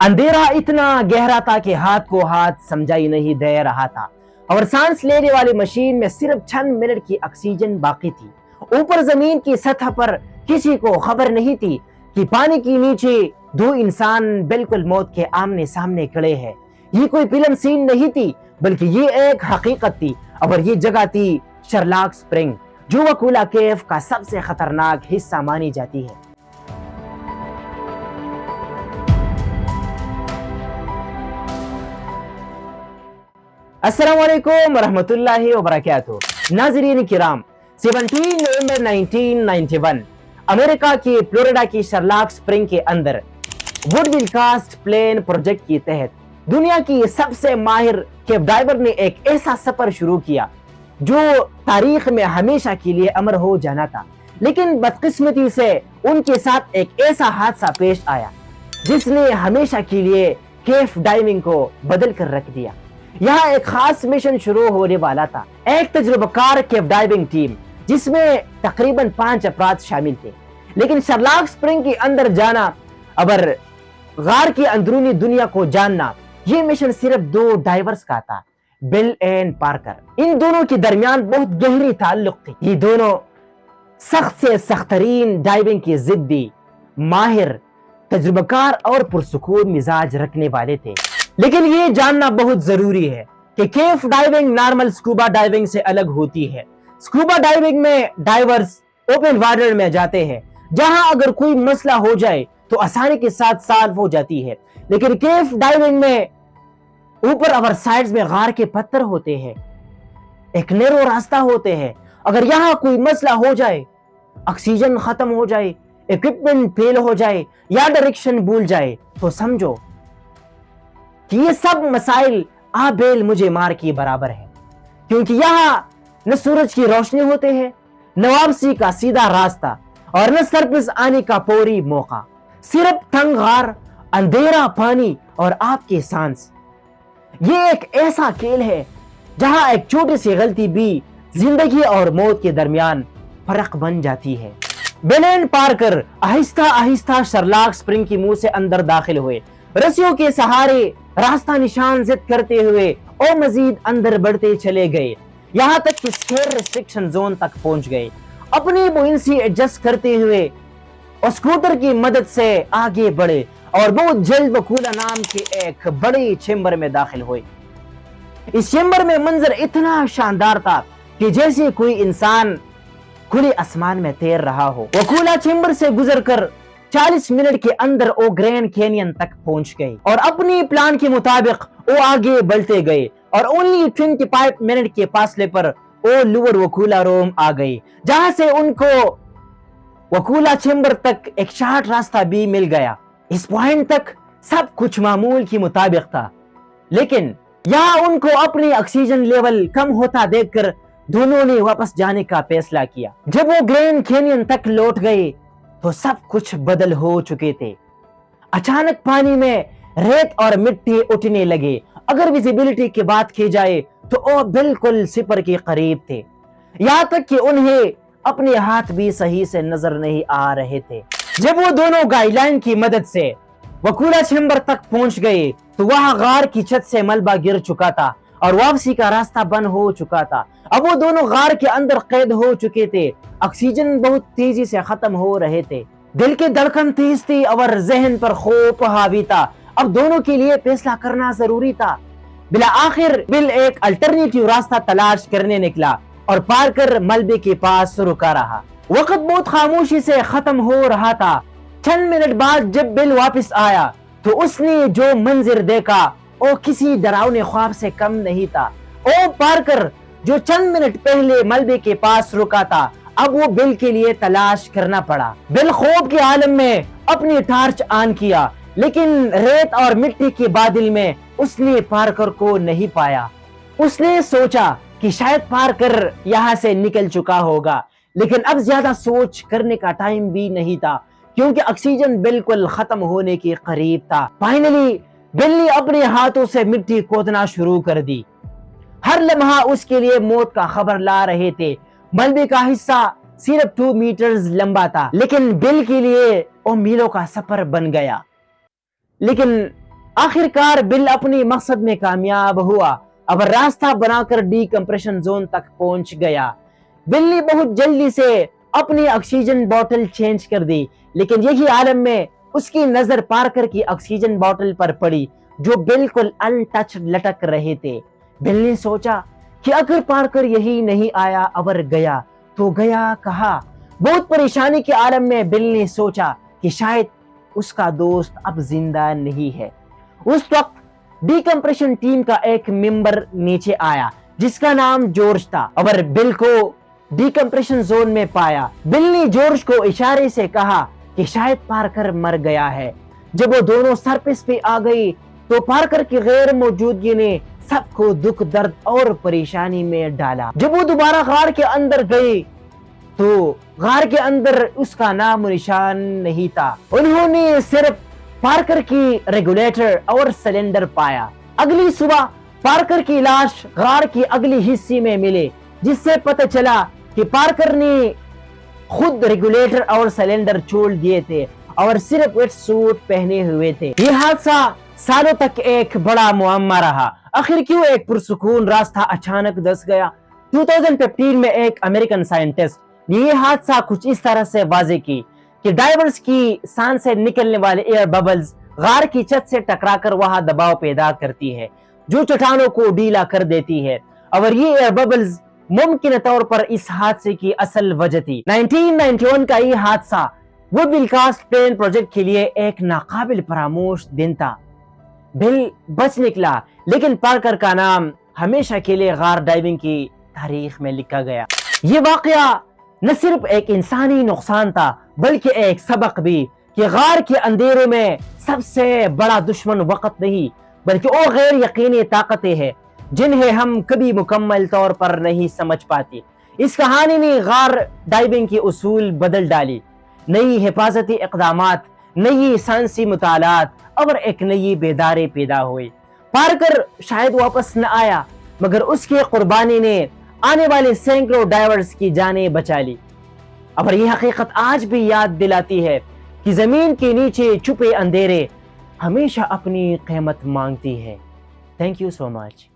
اندھیرا اتنا گہرا تھا کہ ہاتھ کو ہاتھ سمجھا ہی نہیں دے رہا تھا، اور سانس لینے والی مشین میں صرف چند منٹ کی آکسیجن باقی تھی۔ اوپر زمین کی سطح پر کسی کو خبر نہیں تھی کہ پانی کے نیچے دو انسان بالکل موت کے آمنے سامنے کھڑے ہیں۔ یہ کوئی فلم سین نہیں تھی، بلکہ یہ ایک حقیقت تھی، اور یہ جگہ تھی شرلاک سپرنگ، جو وکولا کیف کا سب سے خطرناک حصہ مانی جاتی ہے۔ السلام علیکم ورحمۃ اللہ وبرکاتہ۔ ناظرین کرام، 17 نومبر 1991 امریکہ کی فلوریڈا کی شرلاک سپرنگ کے اندر وڈ ول کاسٹ پلین پروجیکٹ کے تحت دنیا کی سب سے ماہر کیف ڈائیور نے ایک ایسا سفر شروع کیا جو تاریخ میں ہمیشہ کے لیے امر ہو جانا تھا، لیکن بدقسمتی سے ان کے ساتھ ایک ایسا حادثہ پیش آیا جس نے ہمیشہ کے لیے کیف ڈائیونگ کو بدل کر رکھ دیا۔ یہاں ایک خاص مشن شروع ہونے والا تھا، ایک تجربہ کار کیف ڈائیونگ ٹیم جس میں تقریباً 5 افراد شامل تھے، لیکن شرلاک سپرنگ کے اندر جانا اور غار کی اندرونی دنیا کو جاننا، یہ مشن صرف 2 ڈائیورز کا تھا، بل اینڈ پارکر۔ ان دونوں کے درمیان بہت گہری تعلق تھی، یہ دونوں سخت سے سخت ترین ڈائیونگ کی ضدی، ماہر، تجربہ کار اور پرسکون مزاج رکھنے والے تھے۔ لیکن یہ جاننا بہت ضروری ہے کہ کیف ڈائیونگ نارمل سکوبا ڈائیونگ سے الگ ہوتی ہے۔ سکوبا ڈائیونگ میں ڈائیورز اوپن واٹر میں جاتے ہیں، جہاں اگر کوئی مسئلہ ہو جائے تو آسانی کے ساتھ سالو ہو جاتی ہے، لیکن کیف ڈائیونگ میں اوپر اور سائڈز میں غار کے پتھر ہوتے ہیں، ایک نیرو راستہ ہوتے ہیں۔ اگر یہاں کوئی مسئلہ ہو جائے، آکسیجن ختم ہو جائے، اکوپمنٹ فیل ہو جائے یا ڈائریکشن بھول جائے تو سمجھو کہ یہ سب مسائل آبیل مجھے مار کے برابر ہے، کیونکہ یہاں نہ سورج کی روشنی ہوتے ہیں، نہ واپسی کا سیدھا راستہ، اور نہ سرپس آنے کا پوری موقع، صرف تنگ غار، اندھیرا پانی اور آپ کے سانس۔ یہ ایک ایسا کھیل ہے جہاں ایک چھوٹی سی غلطی بھی زندگی اور موت کے درمیان فرق بن جاتی ہے۔ بل اینڈ پارکر آہستہ آہستہ شرلاک سپرنگ کی منہ سے اندر داخل ہوئے، رسیوں کے سہارے راستہ نشان زد کرتے ہوئے اور مزید اندر بڑھتے چلے گئے، یہاں تک کہ اسکیئر ریسٹرکشن زون تک پہنچ گئے۔ اپنی بوئنسی ایڈجسٹ کرتے ہوئے اور اسکوٹر کی مدد سے آگے بڑھے اور بہت جلد وکولا نام کے ایک بڑے چیمبر میں داخل ہوئے۔ اس چیمبر میں منظر اتنا شاندار تھا کہ جیسے کوئی انسان کھلے آسمان میں تیر رہا ہو۔ وکولا چیمبر سے گزر کر 40 منٹ کے اندر وہ گرینڈ کینین تک پہنچ گئے، اور اپنی پلان کے مطابق وہ آگے بڑھتے گئے، اور اونلی 25 منٹ کے فاصلے پر وہ لوور وکولا روم آ گئے، جہاں سے ان کو وکولا چیمبر تک ایک شارٹ راستہ بھی مل گیا۔ اس پوائنٹ تک سب کچھ معمول کے مطابق تھا، لیکن یہاں ان کو اپنی آکسیجن لیول کم ہوتا دیکھ کر دونوں نے واپس جانے کا فیصلہ کیا۔ جب وہ گرینڈ کینین تک لوٹ گئے تو سب کچھ بدل ہو چکے تھے۔ اچانک پانی میں ریت اور مٹی اٹھنے لگے، اگر ویزیبلٹی کی بات کی جائے تو وہ بالکل صفر کے قریب تھے، یہاں تک کہ انہیں اپنے ہاتھ بھی صحیح سے نظر نہیں آ رہے تھے۔ جب وہ دونوں گائیڈ لائن کی مدد سے وکولا چیمبر تک پہنچ گئے تو وہاں غار کی چھت سے ملبہ گر چکا تھا اور واپسی کا راستہ بند ہو چکا تھا۔ اب وہ دونوں غار کے اندر قید ہو چکے تھے، آکسیجن بہت تیزی سے ختم ہو رہے تھے، دل کی دھڑکن تیز تھی اور ذہن پر خوف حاوی تھا۔ اب دونوں کے لیے فیصلہ کرنا ضروری تھا۔ بالآخر بل ایک الٹرنیٹیو راستہ تلاش کرنے نکلا اور پارکر ملبے کے پاس رکا رہا۔ وقت بہت خاموشی سے ختم ہو رہا تھا۔ چند منٹ بعد جب بل واپس آیا تو اس نے جو منظر دیکھا وہ کسی ڈراؤنے خواب سے کم نہیں تھا۔ او پارکر جو چند منٹ پہلے ملبے کے پاس رکا تھا، اب وہ بل کے لیے تلاش کرنا پڑا۔ بل خواب کے عالم میں اپنی ٹارچ آن کیا، لیکن ریت اور مٹی کے بادل میں اس نے پارکر کو نہیں پایا۔ اس نے سوچا کہ شاید پارکر یہاں سے نکل چکا ہوگا، لیکن اب زیادہ سوچ کرنے کا ٹائم بھی نہیں تھا، کیونکہ آکسیجن بالکل ختم ہونے کے قریب تھا۔ فائنلی بل نے اپنے ہاتھوں سے مٹی کھودنا شروع کر دی۔ ہر لمحہ اس کے لیے موت کا خبر لا رہے تھے۔ ملبے کا حصہ صرف 2 میٹرز لمبا تھا، لیکن بل کے لیے وہ میلوں کا سفر بن گیا۔ لیکن آخر کار بل اپنی مقصد میں کامیاب ہوا اور راستہ بنا کر ڈی کمپریشن زون تک پہنچ گیا۔ بل نے بہت جلدی سے اپنی آکسیجن بوتل چینج کر دی، لیکن یہی عالم میں اس کی نظر پارکر کی آکسیجن بوتل پر پڑی جو بالکل ان ٹچ لٹک رہے تھے۔ بل نے سوچا کہ اگر پارکر یہی نہیں آیا اور گیا تو گیا کہاں؟ بہت پریشانی کے عالم میں بل نے سوچا کہ شاید اس کا دوست اب زندہ نہیں ہے۔ اس وقت ڈی کمپریشن ٹیم کا ایک ممبر نیچے آیا جس کا نام جارج تھا اور بل کو ڈی کمپریشن زون میں پایا۔ بل نے جارج کو اشارے سے کہا کہ شاید پارکر مر گیا ہے۔ جب وہ دونوں سرفیس پہ آ گئی تو پارکر کی غیر موجودگی نے سب کو دکھ، درد اور پریشانی میں ڈالا۔ جب وہ دوبارہ غار کے اندر گئی تو غار کے اندر اس کا نام و نشان نہیں تھا۔ انہوں نے صرف پارکر کی ریگولیٹر اور سلنڈر پایا۔ اگلی صبح پارکر کی لاش غار کی اگلی حصے میں ملے، جس سے پتہ چلا کہ پارکر نے خود ریگولیٹر اور سلنڈر چھوڑ دیے تھے اور صرف ویٹ سوٹ پہنے ہوئے تھے۔ یہ حادثہ سالوں تک ایک بڑا معمہ رہا۔ آخر کیوں ایک پرسکون راستہ اچانک دس گیا؟ 2015 میں ایک امریکن سائنٹسٹ نے یہ حادثہ کچھ اس طرح سے واضح کی کہ ڈائیورز کی سانس سے نکلنے والے ایئر ببلز غار کی چھت سے ٹکرا کر وہاں دباؤ پیدا کرتی ہے جو چٹانوں کو ڈھیلا کر دیتی ہے، اور یہ ایئر ببلز ممکنہ طور پر اس حادثے کی اصل وجہ تھی۔ 1991 کا یہ حادثہ وڈ ول کاسٹ پلین پروجیکٹ کے لیے ایک ناقابل فراموش دن تھا۔ بل بچ نکلا، لیکن پارکر کا نام ہمیشہ کے لیے غار ڈائیونگ کی تاریخ میں لکھا گیا۔ یہ واقعہ نہ صرف ایک انسانی نقصان تھا بلکہ ایک سبق بھی کہ غار کے اندھیرے میں سب سے بڑا دشمن وقت نہیں بلکہ وہ غیر یقینی طاقتیں ہیں جنہیں ہم کبھی مکمل طور پر نہیں سمجھ پاتے۔ اس کہانی نے غار ڈائیونگ کے اصول بدل ڈالی، نئی حفاظتی اقدامات، نئی سائنسی مطالعات اور ایک نئی بیداری پیدا ہوئی۔ پارکر شاید واپس نہ آیا، مگر اس کی قربانی نے آنے والے سینکڑوں ڈائیورز کی جانیں بچا لی، اور یہ حقیقت آج بھی یاد دلاتی ہے کہ زمین کے نیچے چھپے اندھیرے ہمیشہ اپنی قیمت مانگتی ہے۔ Thank you so much.